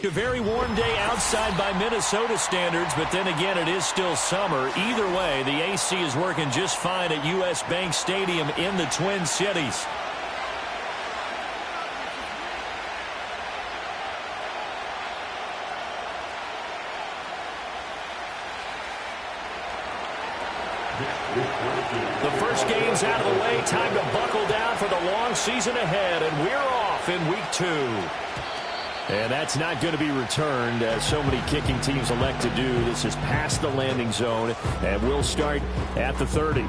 A very warm day outside by Minnesota standards, but then again, it is still summer. Either way, the AC is working just fine at U.S. Bank Stadium in the Twin Cities. The first game's out of the way. Time to buckle down for the long season ahead, and we're off in week 2. And that's not going to be returned, as so many kicking teams elect to do. This is past the landing zone, and we'll start at the 30.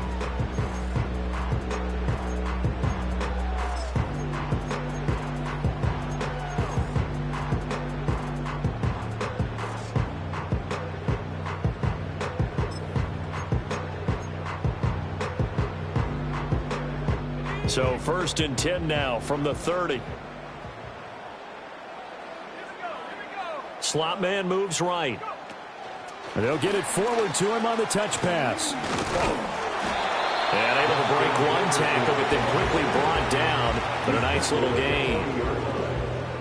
So 1st and 10 now from the 30. Slot man moves right. And they'll get it forward to him on the touch pass. And able to break one tackle, but then quickly brought down. But a nice little gain.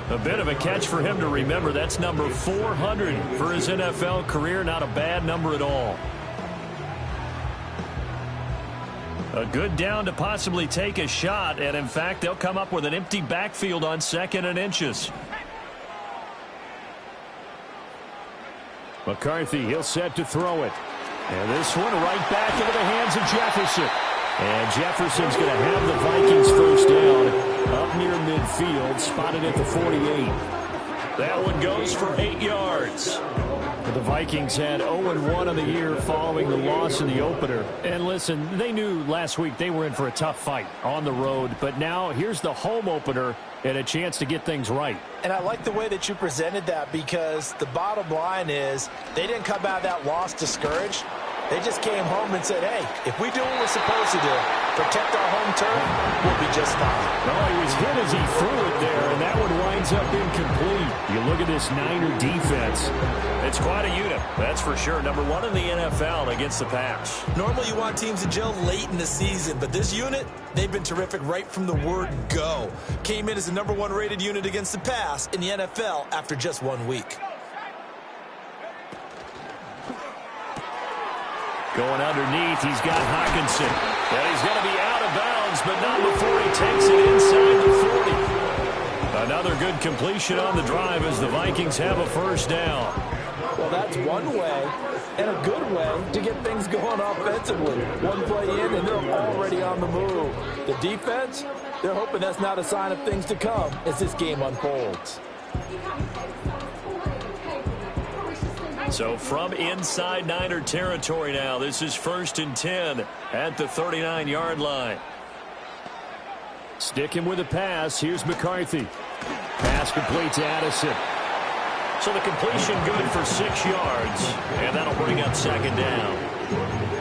A bit of a catch for him to remember. That's number 400 for his NFL career. Not a bad number at all. A good down to possibly take a shot, and in fact, they'll come up with an empty backfield on 2nd and inches. McCarthy, he'll set to throw it. And this one right back into the hands of Jefferson. And Jefferson's going to have the Vikings first down up near midfield, spotted at the 48. That one goes for 8 yards. The Vikings had 0-1 on the year following the loss in the opener. And listen, they knew last week they were in for a tough fight on the road. But now here's the home opener and a chance to get things right. And I like the way that you presented that, because the bottom line is they didn't come out of that loss discouraged. They just came home and said, hey, if we do what we're supposed to do, protect our home turf, we'll be just fine. No, he was hit as he threw it there, and that one winds up incomplete. You look at this Niner defense. It's quite a unit, that's for sure. Number 1 in the NFL against the pass. Normally you want teams to gel late in the season, but this unit, they've been terrific right from the word go. Came in as the number 1 rated unit against the pass in the NFL after just 1 week. Going underneath, he's got Hawkinson. And he's going to be out of bounds, but not before he takes it inside the 40. Another good completion on the drive as the Vikings have a first down. Well, that's one way, and a good way, to get things going offensively. One play in, and they're already on the move. The defense, they're hoping that's not a sign of things to come as this game unfolds. So from inside Niner territory now, this is 1st and 10 at the 39-yard line. Sticking with the pass, here's McCarthy. Pass complete to Addison. So the completion good for 6 yards, and that'll bring up 2nd down.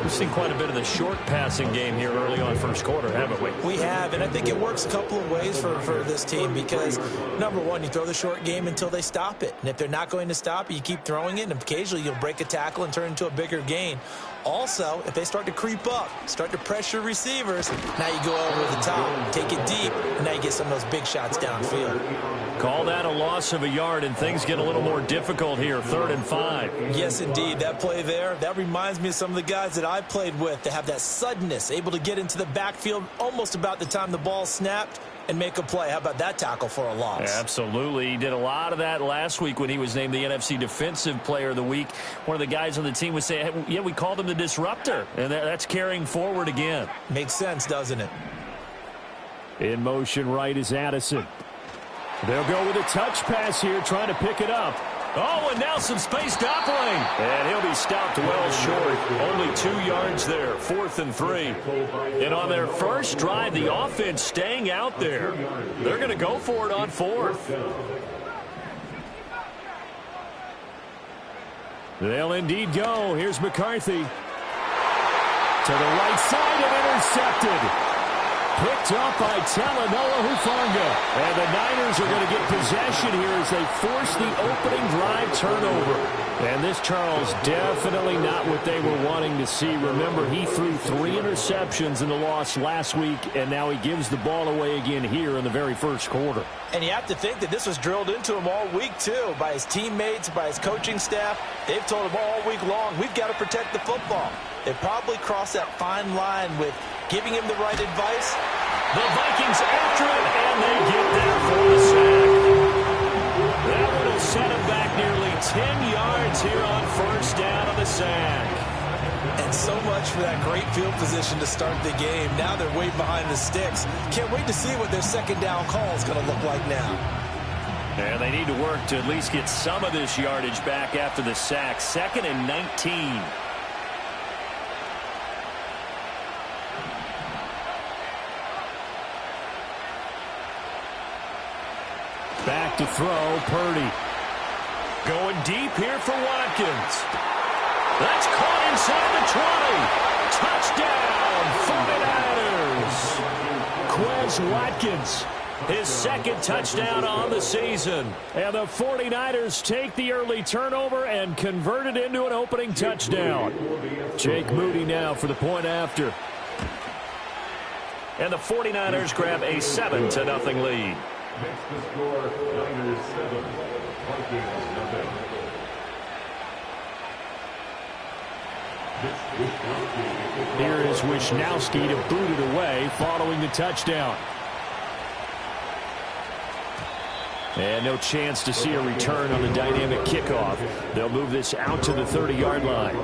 We've seen quite a bit of the short passing game here early on first quarter, haven't we? We have, and I think it works a couple of ways for this team, because, number one, you throw the short game until they stop it. And if they're not going to stop it, you keep throwing it, and occasionally you'll break a tackle and turn into a bigger gain. Also, if they start to creep up, start to pressure receivers, now you go over the top, take it deep, and now you get some of those big shots downfield. Call that a loss of a yard, and things get a little more difficult here, 3rd and 5. Yes, indeed. That play there, that reminds me of some of the guys that I've played with that have that suddenness, able to get into the backfield almost about the time the ball snapped and make a play. How about that tackle for a loss? Absolutely. He did a lot of that last week when he was named the NFC Defensive Player of the Week. One of the guys on the team would say, hey, yeah, we called him the disruptor, and that's carrying forward again. Makes sense, doesn't it? In motion right is Addison. They'll go with a touch pass here, trying to pick it up. Oh, and now some space to operate. And he'll be stopped well short. Only 2 yards there, 4th and 3. And on their first drive, the offense staying out there. They're going to go for it on 4th. They'll indeed go. Here's McCarthy. To the right side and intercepted. Picked up by Talanoa Hufanga. And the Niners are going to get possession here as they force the opening drive turnover. And this, Charles, definitely not what they were wanting to see. Remember, he threw 3 interceptions in the loss last week, and now he gives the ball away again here in the very first quarter. And you have to think that this was drilled into him all week, too, by his teammates, by his coaching staff. They've told him all week long, we've got to protect the football. They probably crossed that fine line with giving him the right advice. The Vikings after it, and they get there for the sack. That one will set him back nearly 10 yards here on first down on the sack. And so much for that great field position to start the game. Now they're way behind the sticks. Can't wait to see what their second down call is going to look like now. And they need to work to at least get some of this yardage back after the sack. 2nd and 19. Back to throw, Purdy. Going deep here for Watkins. That's caught inside the 20. Touchdown, 49ers. Quez Watkins, his 2nd touchdown on the season. And the 49ers take the early turnover and convert it into an opening touchdown. Jake Moody now for the point after. And the 49ers grab a 7-0 lead. Next to score, Niners 7, Vikings nothing. Here is Wishnowski to boot it away following the touchdown. And no chance to see a return on the dynamic kickoff. They'll move this out to the 30-yard line.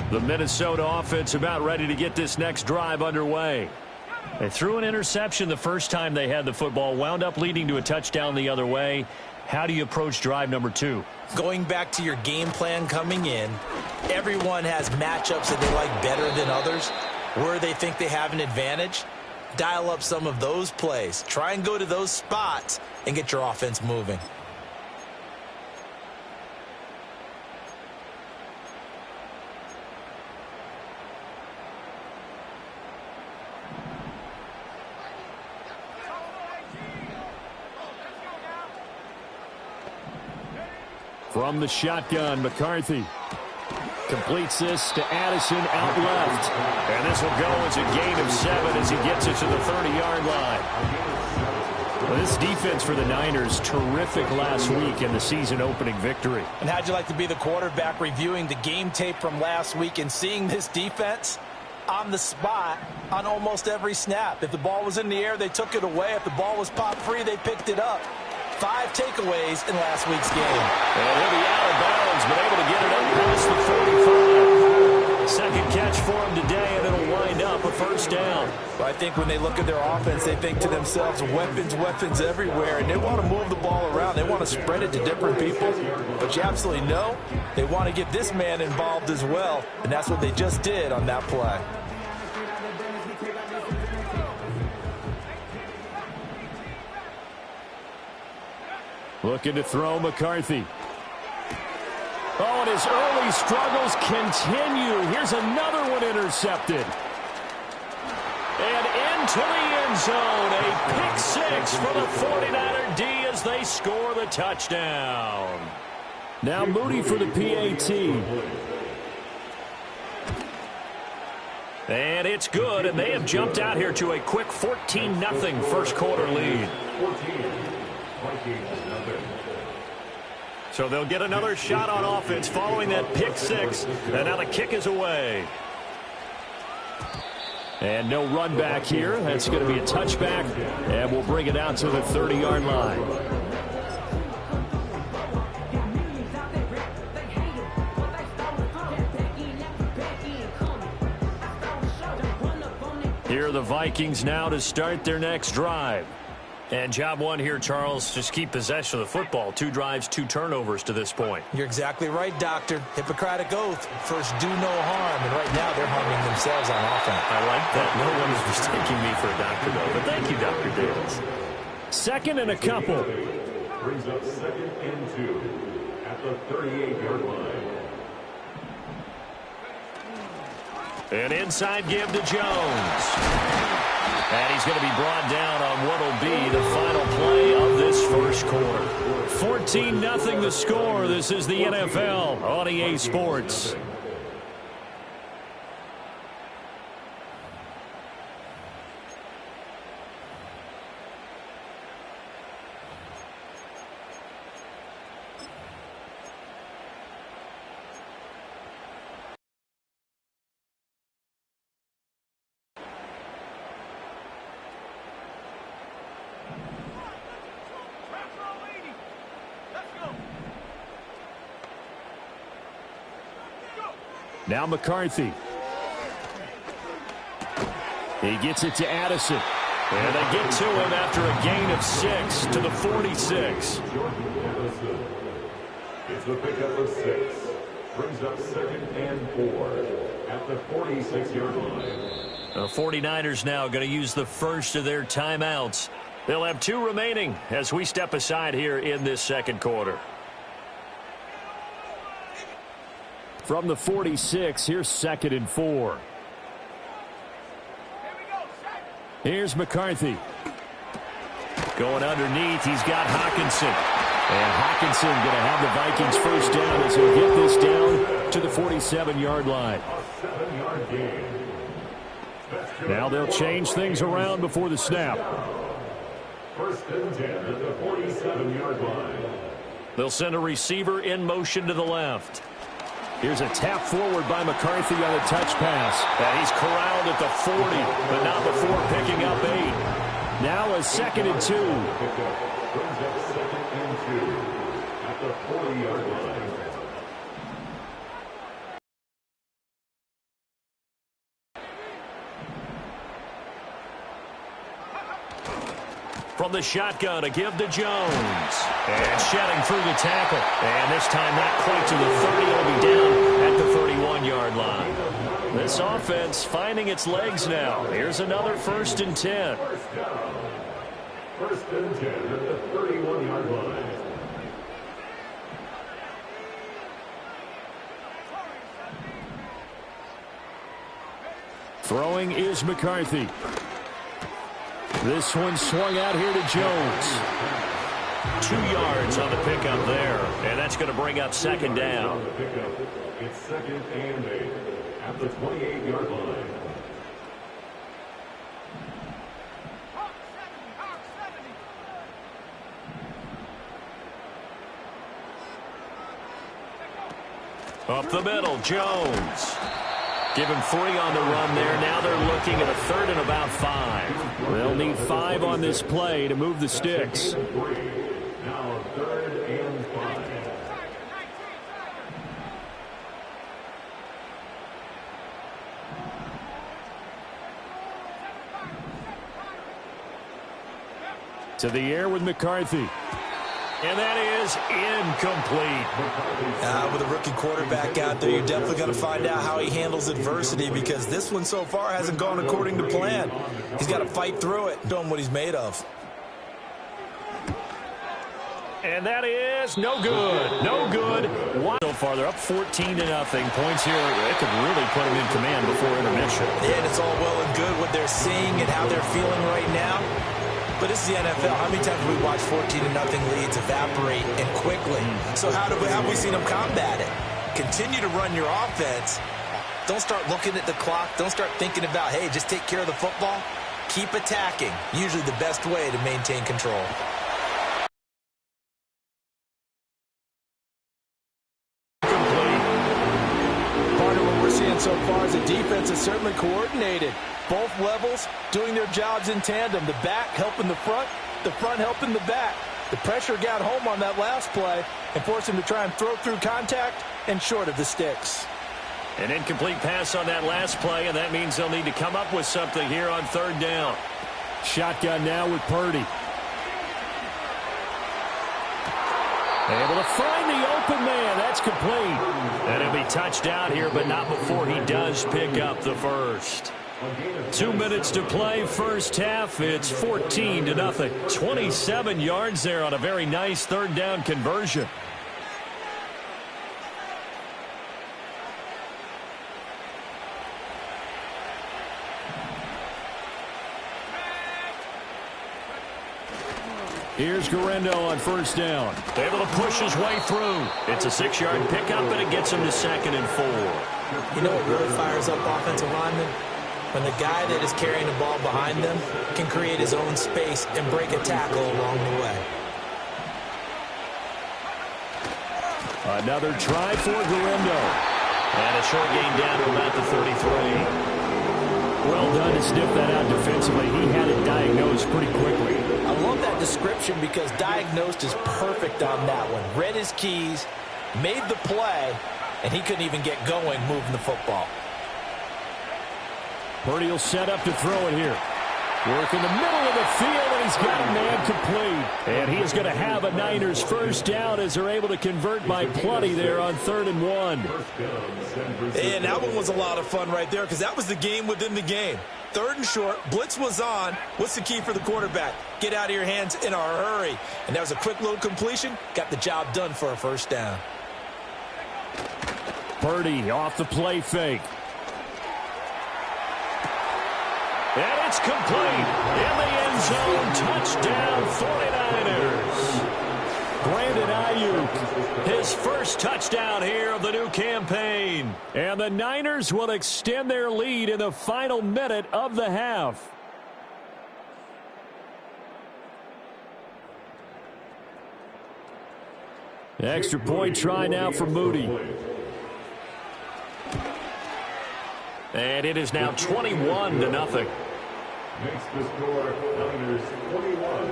The Minnesota offense about ready to get this next drive underway. They threw an interception the first time they had the football, wound up leading to a touchdown the other way. How do you approach drive number 2? Going back to your game plan coming in, everyone has matchups that they like better than others. Where they think they have an advantage, dial up some of those plays. Try and go to those spots and get your offense moving. From the shotgun, McCarthy completes this to Addison out left. And this will go as a gain of 7 as he gets it to the 30-yard line. Well, this defense for the Niners, terrific last week in the season-opening victory. And how'd you like to be the quarterback reviewing the game tape from last week and seeing this defense on the spot on almost every snap? If the ball was in the air, they took it away. If the ball was popped free, they picked it up. 5 takeaways in last week's game. And he'll be out of bounds, but able to get it up past the 45. Second catch for him today, and it'll wind up a first down. But I think when they look at their offense, they think to themselves, weapons, weapons everywhere, and they want to move the ball around. They want to spread it to different people. But you absolutely know they want to get this man involved as well, and that's what they just did on that play. Looking to throw, McCarthy. Oh, and his early struggles continue. Here's another one intercepted. And into the end zone. A pick 6 for the 49er D as they score the touchdown. Now Moody for the PAT. And it's good, and they have jumped out here to a quick 14-0 first quarter lead. So they'll get another shot on offense following that pick 6. And now the kick is away. And no run back here. That's going to be a touchback. And we'll bring it out to the 30-yard line. Here are the Vikings now to start their next drive. And job one here, Charles, just keep possession of the football. 2 drives, 2 turnovers to this point. You're exactly right, Doctor. Hippocratic oath. First, do no harm. And right now, they're harming themselves on offense. I like that. No one is mistaking me for a doctor, though. But thank you, Dr. Davis. Second and a couple. Brings up 2nd and 2 at the 38-yard line. An inside give to Jones. And he's going to be brought down on what will be the final play of this first quarter. 14-0 the score. This is the NFL on EA Sports. Now McCarthy. He gets it to Addison. And they get to him after a gain of 6 to the 46. It's the pickup of 6. Brings up 2nd and 4 at the 46-yard line. The 49ers now going to use the first of their timeouts. They'll have 2 remaining as we step aside here in this second quarter. From the 46, here's 2nd and 4. Here's McCarthy. Going underneath, he's got Hockenson. And Hockenson going to have the Vikings first down as he'll get this down to the 47-yard line. A 7-yard gain. Now they'll change things around before the snap. 1st and 10 at the 47-yard line. They'll send a receiver in motion to the left. Here's a tap forward by McCarthy on a touch pass. And he's corralled at the 40, but not before picking up 8. Now a 2nd and 2. Brings up 2nd and 2 at the 40-yard line. From the shotgun, a give to Jones. And shedding through the tackle. And this time not quite to the 30. It'll be down at the 31-yard line. This offense finding its legs now. Here's another 1st and 10. 1st and 10 at the 31-yard line. Throwing is McCarthy. This one swung out here to Jones. 2 yards on the pickup there. And that's going to bring up 2nd down. It's 2nd and 8 at the 28-yard line. Up the middle, Jones. Give him 3 on the run there. Now they're looking at a 3rd and about 5. They'll need 5 on this play to move the sticks. Now 3rd and 5. To the air with McCarthy. And that is incomplete. With a rookie quarterback out there, you're definitely going to find out how he handles adversity, because this one so far hasn't gone according to plan. He's got to fight through it, show him what he's made of. And that is no good. No good. So far, they're up 14-0. Points here, it could really put them in command before intermission. Yeah, and it's all well and good what they're seeing and how they're feeling right now. But this is the NFL. How many times have we watched 14-0 leads evaporate and quickly? So how have we seen them combat it? Continue to run your offense. Don't start looking at the clock. Don't start thinking about, hey, just take care of the football. Keep attacking. Usually the best way to maintain control. Part of what we're seeing so far is the defense is certainly coordinated. Both levels doing their jobs in tandem. The back helping the front helping the back. The pressure got home on that last play and forced him to try and throw through contact and short of the sticks. An incomplete pass on that last play, and that means they'll need to come up with something here on 3rd down. Shotgun now with Purdy. Able to find the open man. That's complete. And he'll be touched out here, but not before he does pick up the first. 2 minutes to play first half. It's 14-0. 27 yards there on a very nice third down conversion. Here's Garendo on first down. Able to push his way through. It's a 6-yard pickup, and it gets him to 2nd and 4. You know what really fires up offensive linemen? When the guy that is carrying the ball behind them can create his own space and break a tackle along the way. Another try for Garendo. And a short gain down to about the 33. Well done to sniff that out defensively. He had it diagnosed pretty quickly. I love that description because diagnosed is perfect on that one. Read his keys, made the play, and he couldn't even get going moving the football. Purdy will set up to throw it here. Work in the middle of the field, and he's got a man complete. And he is going to have a Niners first down as they're able to convert by plenty there on 3rd and 1. And that one was a lot of fun right there because that was the game within the game. 3rd and short, blitz was on. What's the key for the quarterback? Get out of your hands in a hurry. And that was a quick little completion. Got the job done for a first down. Purdy off the play fake. And it's complete. In the end zone, touchdown 49ers. Brandon Ayuk, his first touchdown here of the new campaign. And the Niners will extend their lead in the final minute of the half. Extra point try now for Moody. And it is now 21-0. Makes the score Niners 21,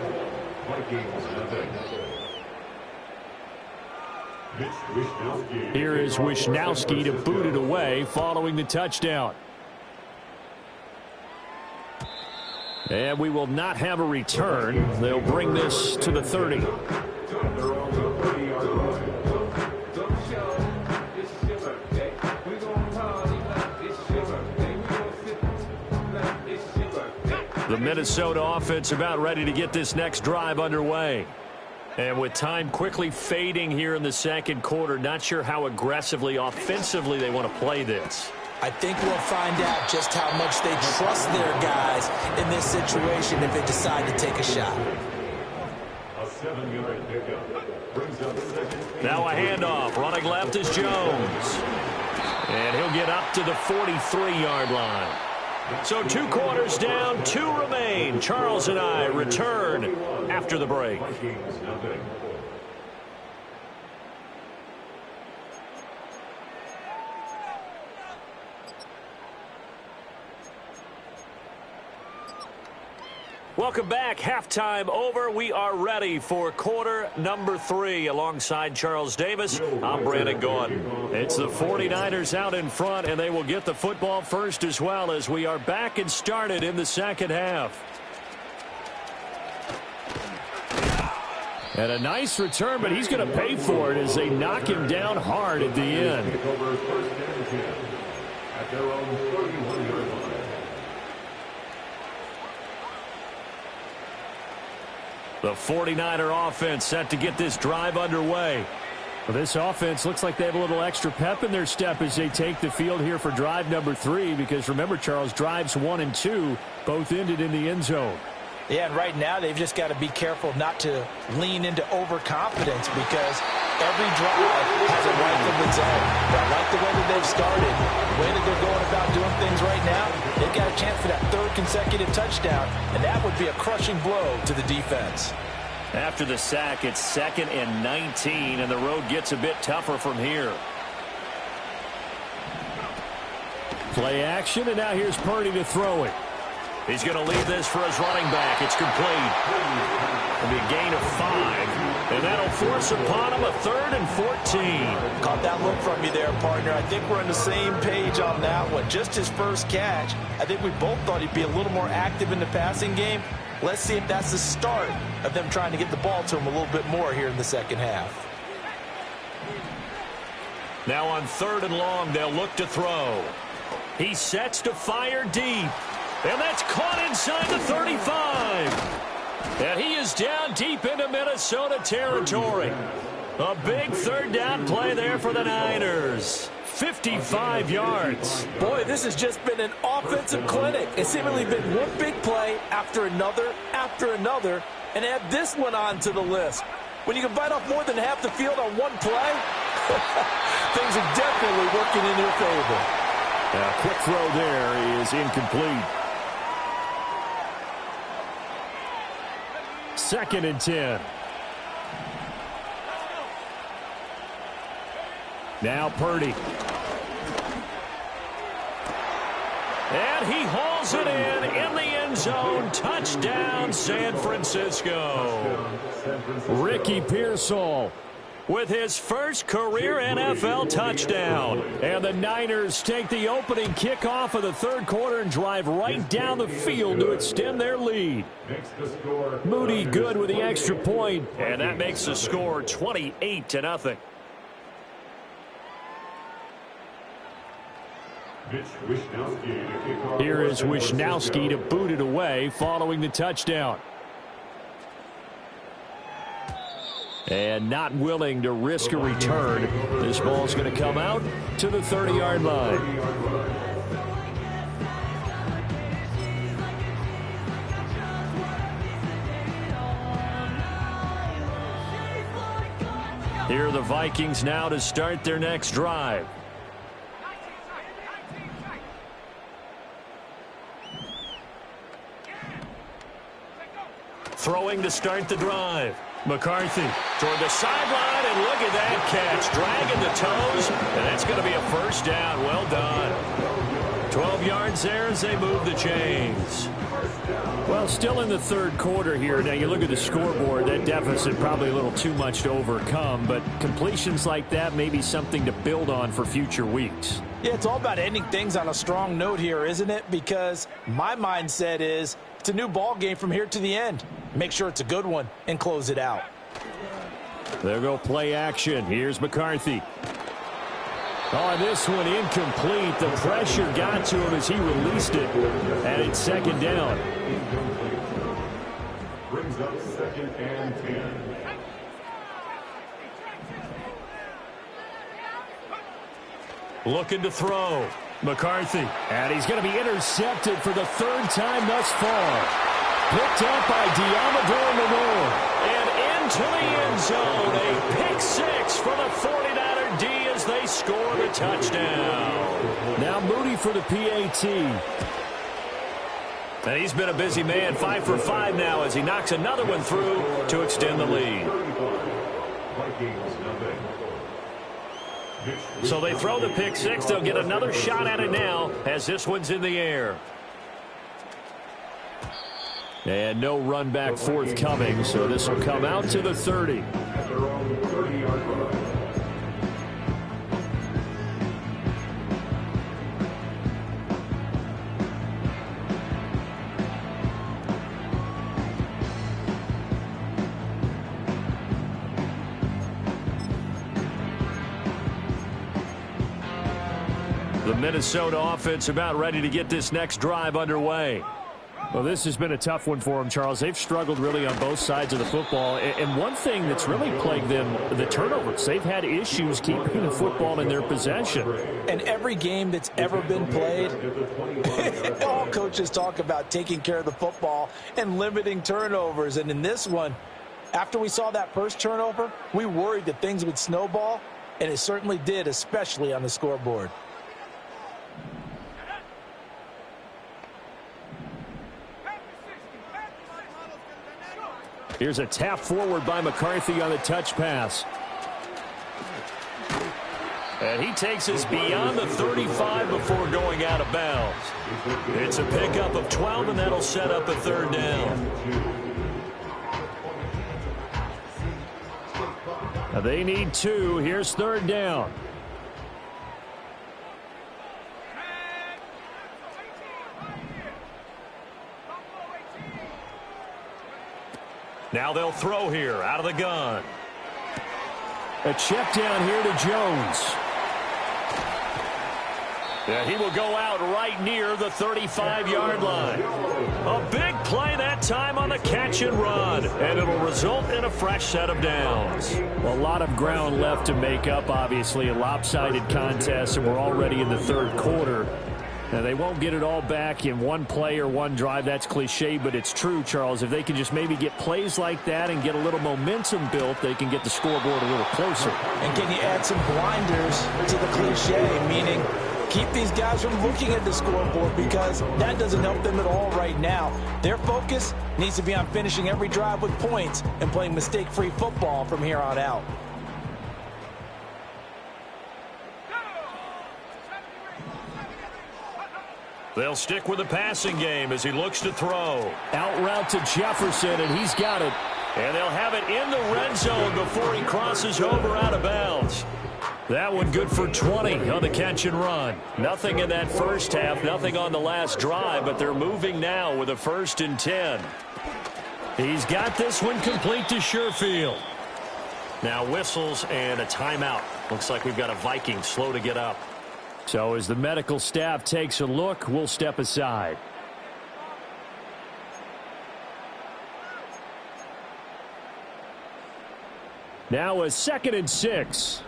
Vikings nothing. Here is Wishnowsky to boot it away following the touchdown. And we will not have a return. They'll bring this to the 30. The Minnesota offense about ready to get this next drive underway. And with time quickly fading here in the second quarter, not sure how aggressively, offensively they want to play this. I think we'll find out just how much they trust their guys in this situation if they decide to take a shot. A 7-yard pickup brings up 2nd. Now a handoff. Running left is Jones. And he'll get up to the 43-yard line. So 2 quarters down, 2 remain. Charles and I return after the break. Welcome back. Halftime over. We are ready for quarter number 3. Alongside Charles Davis, I'm Brandon Gordon. It's the 49ers out in front, and they will get the football first as well as we are back and started in the second half. And a nice return, but he's going to pay for it as they knock him down hard at the end. At their own 31-yard line. The 49er offense set to get this drive underway. Well, this offense looks like they have a little extra pep in their step as they take the field here for drive number 3 because remember, Charles, drives 1 and 2 both ended in the end zone. Yeah, and right now they've just got to be careful not to lean into overconfidence because every drive has a life of its own. But I like the way that they've started, the way that they're going about doing things right now. They've got a chance for that 3rd consecutive touchdown, and that would be a crushing blow to the defense. After the sack, it's 2nd and 19, and the road gets a bit tougher from here. Play action, and now here's Purdy to throw it. He's going to leave this for his running back. It's complete. It'll be a gain of 5, and that'll force upon him a 3rd and 14. Caught that look from you there, partner. I think we're on the same page on that one. Just his first catch. I think we both thought he'd be a little more active in the passing game. Let's see if that's the start of them trying to get the ball to him a little bit more here in the second half. Now on 3rd and long, they'll look to throw. He sets to fire deep. And that's caught inside the 35. And he is down deep into Minnesota territory. A big third down play there for the Niners. 55 yards. Boy, this has just been an offensive clinic. It's seemingly been one big play after another, and add this one on to the list. When you can bite off more than half the field on one play, things are definitely working in your favor. A quick throw there is incomplete. 2nd and 10. Now Purdy. And he hauls it in the end zone. Touchdown, San Francisco. Ricky Pearsall with his first career NFL touchdown. And the Niners take the opening kickoff of the third quarter and drive right down the field to extend their lead. Moody good with the extra point, and that makes the score 28-0. Here is Wishnowsky to boot it away following the touchdown. And not willing to risk a return. This ball's going to come out to the 30-yard line. Here are the Vikings now to start their next drive. Throwing to start the drive. McCarthy toward the sideline, and look at that catch. Dragging the toes, and that's going to be a first down. Well done. 12 yards there as they move the chains. Well, still in the third quarter here. Now, you look at the scoreboard, that deficit probably a little too much to overcome, but completions like that may be something to build on for future weeks. Yeah, it's all about ending things on a strong note here, isn't it? Because my mindset is it's a new ball game from here to the end. Make sure it's a good one and close it out. There go play action. Here's McCarthy. Oh, this one incomplete. The pressure got to him as he released it. And it's 2nd down. Brings up 2nd and 10. Looking to throw. McCarthy. And he's going to be intercepted for the third time thus far. Picked up by Diamador Lenore. And into the end zone. A pick six for the 49er D as they score the touchdown. Now Moody for the PAT. And he's been a busy man. 5 for 5 now as he knocks another one through to extend the lead. So they throw the pick six. They'll get another shot at it now as this one's in the air. And no run back forthcoming, so this will come out to the 30. The Minnesota offense about ready to get this next drive underway. Well, this has been a tough one for them, Charles. They've struggled really on both sides of the football. And one thing that's really plagued them, the turnovers. They've had issues keeping the football in their possession. And every game that's ever been played, all coaches talk about taking care of the football and limiting turnovers. And in this one, after we saw that first turnover, we worried that things would snowball, and it certainly did, especially on the scoreboard. Here's a tap forward by McCarthy on the touch pass. And he takes us beyond the 35 before going out of bounds. It's a pickup of 12, and that'll set up a third down. Now they need 2. Here's third down. Now they'll throw here out of the gun. A check down here to Jones. Yeah, he will go out right near the 35-yard line. A big play that time on the catch and run, and it'll result in a fresh set of downs. Well, a lot of ground left to make up, obviously. A lopsided contest, and we're already in the third quarter. Now, they won't get it all back in one play or one drive. That's cliche, but it's true, Charles. If they can just maybe get plays like that and get a little momentum built, they can get the scoreboard a little closer. And can you add some blinders to the cliche, meaning keep these guys from looking at the scoreboard, because that doesn't help them at all right now. Their focus needs to be on finishing every drive with points and playing mistake-free football from here on out. They'll stick with the passing game as he looks to throw. Out route to Jefferson, and he's got it. And they'll have it in the red zone before he crosses over out of bounds. That one good for 20 on the catch and run. Nothing in that first half, nothing on the last drive, but they're moving now with a 1st and 10. He's got this one complete to Sherfield. Now whistles and a timeout. Looks like we've got a Viking slow to get up. So as the medical staff takes a look, we'll step aside. Now a 2nd and 6.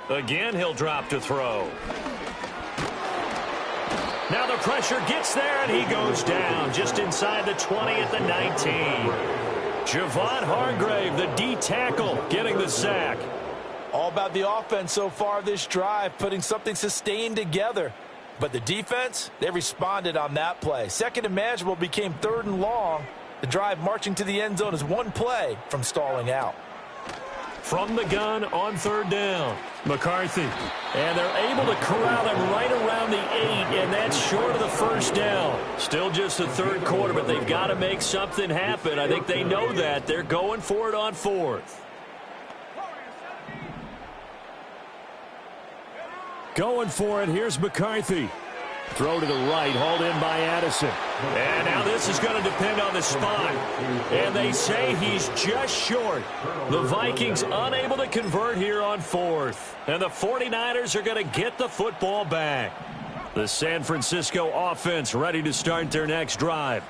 Again, he'll drop to throw. Now the pressure gets there, and he goes down just inside the 20 at the 19. Javon Hargrave, the D tackle, getting the sack. All about the offense so far this drive, putting something sustained together. But the defense, they responded on that play. 2nd and manageable became 3rd and long. The drive marching to the end zone is one play from stalling out. From the gun on 3rd down, McCarthy. And they're able to corral him right around the 8, and that's short of the 1st down. Still just the 3rd quarter, but they've got to make something happen. I think they know that. They're going for it on 4th. Going for it. Here's McCarthy. Throw to the right, hauled in by Addison. And now this is going to depend on the spot. And they say he's just short. The Vikings unable to convert here on 4th. And the 49ers are going to get the football back. The San Francisco offense ready to start their next drive.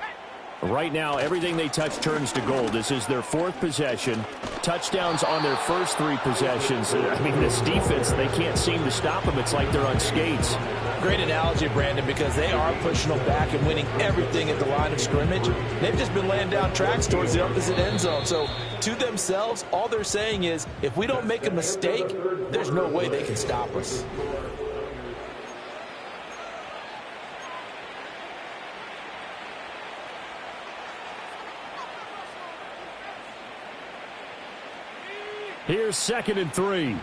Right now, everything they touch turns to gold. This is their 4th possession. Touchdowns on their first 3 possessions. I mean, this defense, they can't seem to stop them. It's like they're on skates. Great analogy, Brandon, because they are pushing them back and winning everything at the line of scrimmage. They've just been laying down tracks towards the opposite end zone. So, to themselves, all they're saying is, if we don't make a mistake, there's no way they can stop us. Here's 2nd and 3.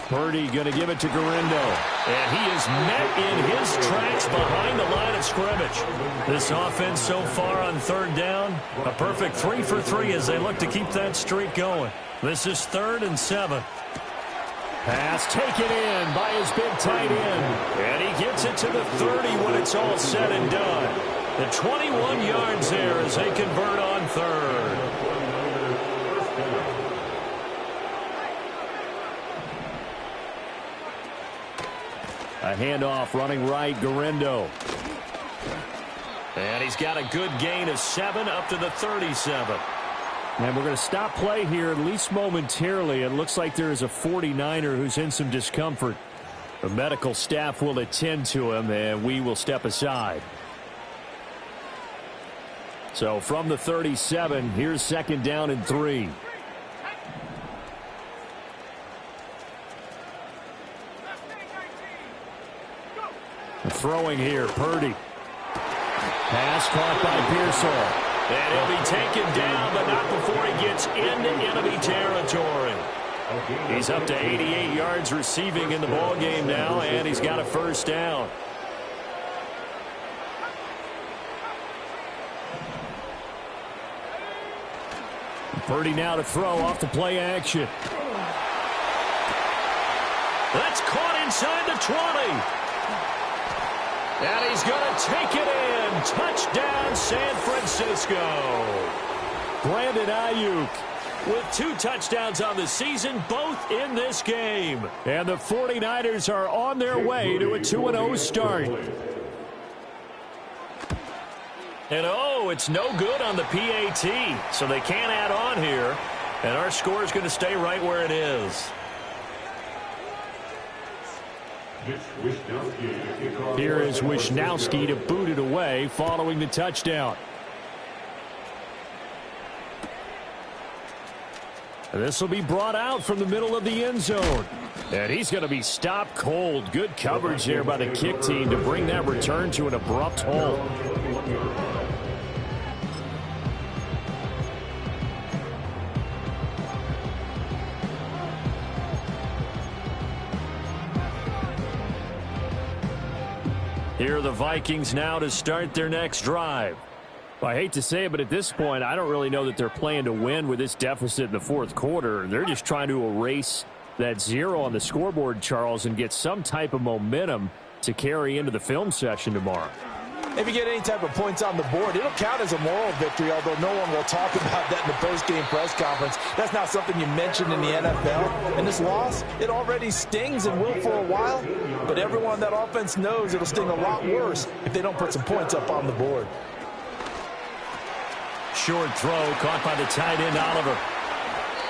Purdy going to give it to Garindo. And he is met in his tracks behind the line of scrimmage. This offense so far on 3rd down, a perfect 3 for 3 as they look to keep that streak going. This is 3rd and 7. Pass taken in by his big tight end. And he gets it to the 30 when it's all said and done. The 21 yards there as they convert on 3rd. A handoff running right, Garindo. And he's got a good gain of 7 up to the 37. And we're going to stop play here, at least momentarily. It looks like there is a 49er who's in some discomfort. The medical staff will attend to him, and we will step aside. So from the 37, here's 2nd down and 3. Throwing here, Purdy. Pass caught by Pearsall. And he'll be taken down, but not before he gets into enemy territory. He's up to 88 yards receiving in the ballgame now, and he's got a 1st down. Purdy now to throw off the play action. That's caught inside the 20. And he's going to take it in. Touchdown, San Francisco. Brandon Ayuk with 2 touchdowns on the season, both in this game. And the 49ers are on their way to a 2-0 start. And oh, it's no good on the PAT, so they can't add on here. And our score is going to stay right where it is. Here is Wishnowski to boot it away following the touchdown. This will be brought out from the middle of the end zone. And he's going to be stopped cold. Good coverage there by the kick team to bring that return to an abrupt halt. Here are the Vikings now to start their next drive. I hate to say it, but at this point, I don't really know that they're playing to win with this deficit in the fourth quarter. They're just trying to erase that 0 on the scoreboard, Charles, and get some type of momentum to carry into the film session tomorrow. If you get any type of points on the board, it'll count as a moral victory, although no one will talk about that in the post-game press conference. That's not something you mentioned in the NFL. And this loss, it already stings and will for a while, but everyone on that offense knows it'll sting a lot worse if they don't put some points up on the board. Short throw caught by the tight end, Oliver.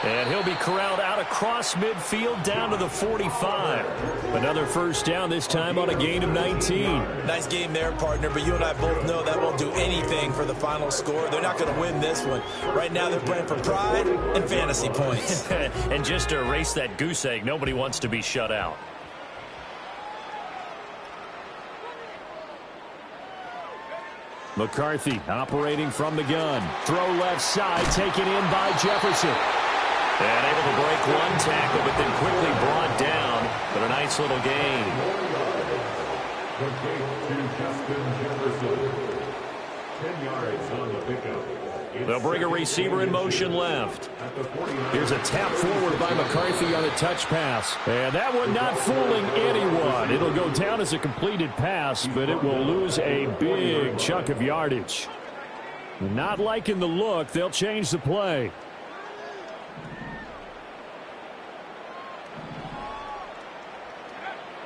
And he'll be corralled out across midfield down to the 45. Another first down, this time on a gain of 19. Nice game there, partner, but you and I both know that won't do anything for the final score. They're not going to win this one. Right now they're playing for pride and fantasy points. And just to erase that goose egg, nobody wants to be shut out. McCarthy operating from the gun. Throw left side, taken in by Jefferson. And able to break one tackle, but then quickly brought down. But a nice little gain. They'll bring a receiver in motion left. Here's a tap forward by McCarthy on a touch pass. And that one not fooling anyone. It'll go down as a completed pass, but it will lose a big chunk of yardage. Not liking the look. They'll change the play.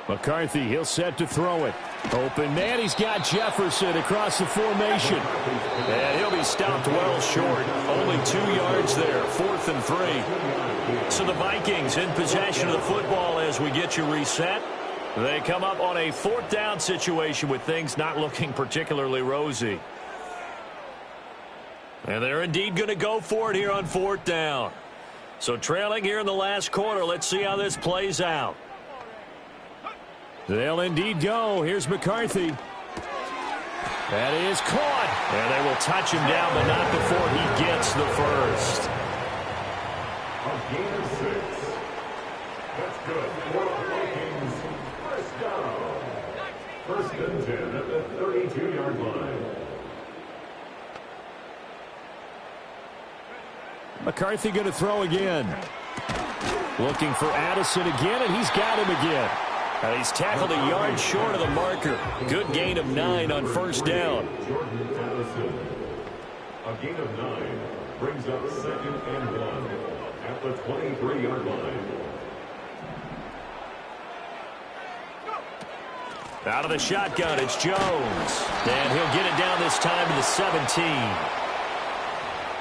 McCarthy, he'll set to throw it. Open man, he's got Jefferson across the formation. And he'll be stopped well short. Only 2 yards there, 4th and 3. So the Vikings in possession of the football as we get you reset. They come up on a 4th down situation with things not looking particularly rosy. And they're indeed going to go for it here on 4th down. So trailing here in the last quarter, let's see how this plays out. They'll indeed go. Here's McCarthy. That is caught. And they will touch him down, but not before he gets the first. A gain of 6. That's good for the Vikings. First down. 1st and 10 at the 32-yard line. McCarthy going to throw again. Looking for Addison again, and he's got him again. And he's tackled a yard short of the marker. Good gain of 9 on 1st down. Jordan Addison. A gain of 9 brings up 2nd and 1 at the 23-yard line. Out of the shotgun, it's Jones. And he'll get it down this time to the 17.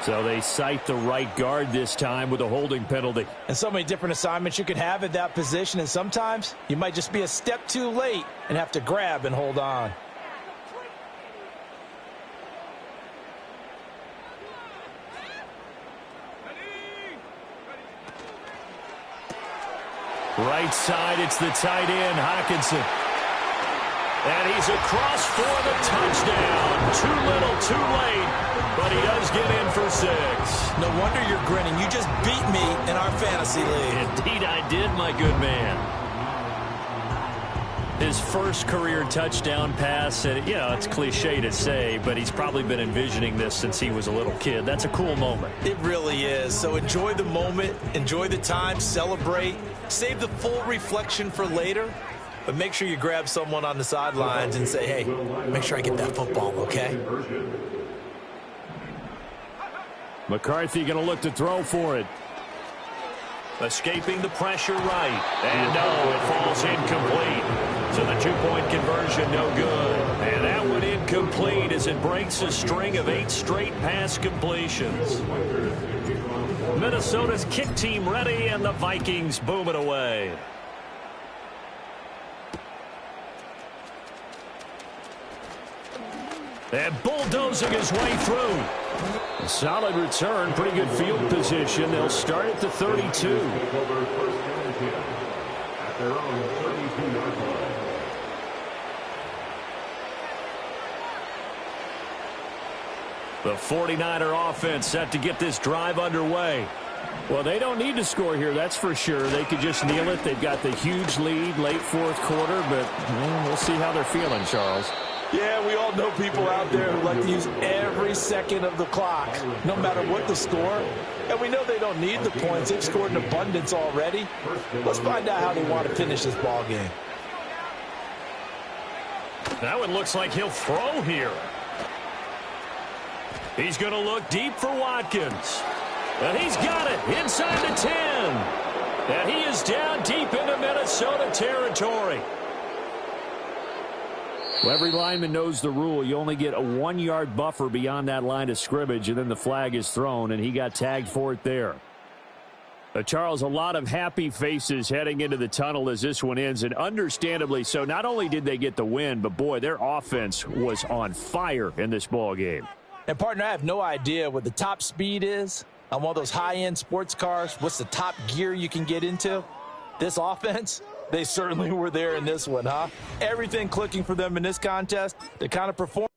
So they cite the right guard this time with a holding penalty. And so many different assignments you can have at that position, and sometimes you might just be a step too late and have to grab and hold on. Right side, it's the tight end, Hockenson. And he's across for the touchdown. Too little, too late, but he does get in for 6. No wonder you're grinning. You just beat me in our fantasy league. Indeed I did, my good man. His first career touchdown pass, and you know, it's cliche to say, but he's probably been envisioning this since he was a little kid. That's a cool moment. It really is. So enjoy the moment, enjoy the time, celebrate, save the full reflection for later. But make sure you grab someone on the sidelines and say, hey, make sure I get that football, okay? McCarthy going to look to throw for it. Escaping the pressure right. And no, it falls incomplete. So the two-point conversion no good. And that one incomplete as it breaks a string of 8 straight pass completions. Minnesota's kick team ready, and the Vikings boom it away. And bulldozing his way through. A solid return, pretty good field position. They'll start at the 32. The 49er offense set to get this drive underway. Well, they don't need to score here, that's for sure. They could just kneel it. They've got the huge lead late fourth quarter, but we'll see how they're feeling, Charles. Yeah, we all know people out there who like to use every second of the clock, no matter what the score. And we know they don't need the points. They've scored in abundance already. Let's find out how they want to finish this ball game. That one looks like he'll throw here. He's going to look deep for Watkins. And he's got it inside the 10. And he is down deep into Minnesota territory. Well, every lineman knows the rule. You only get a 1-yard buffer beyond that line of scrimmage, and then the flag is thrown, and he got tagged for it there. Charles, a lot of happy faces heading into the tunnel as this one ends, and understandably so. Not only did they get the win, but, boy, their offense was on fire in this ball game. And, partner, I have no idea what the top speed is on one of those high-end sports cars. What's the top gear you can get into? This offense, they certainly were there in this one, huh? Everything clicking for them in this contest. The kind of performance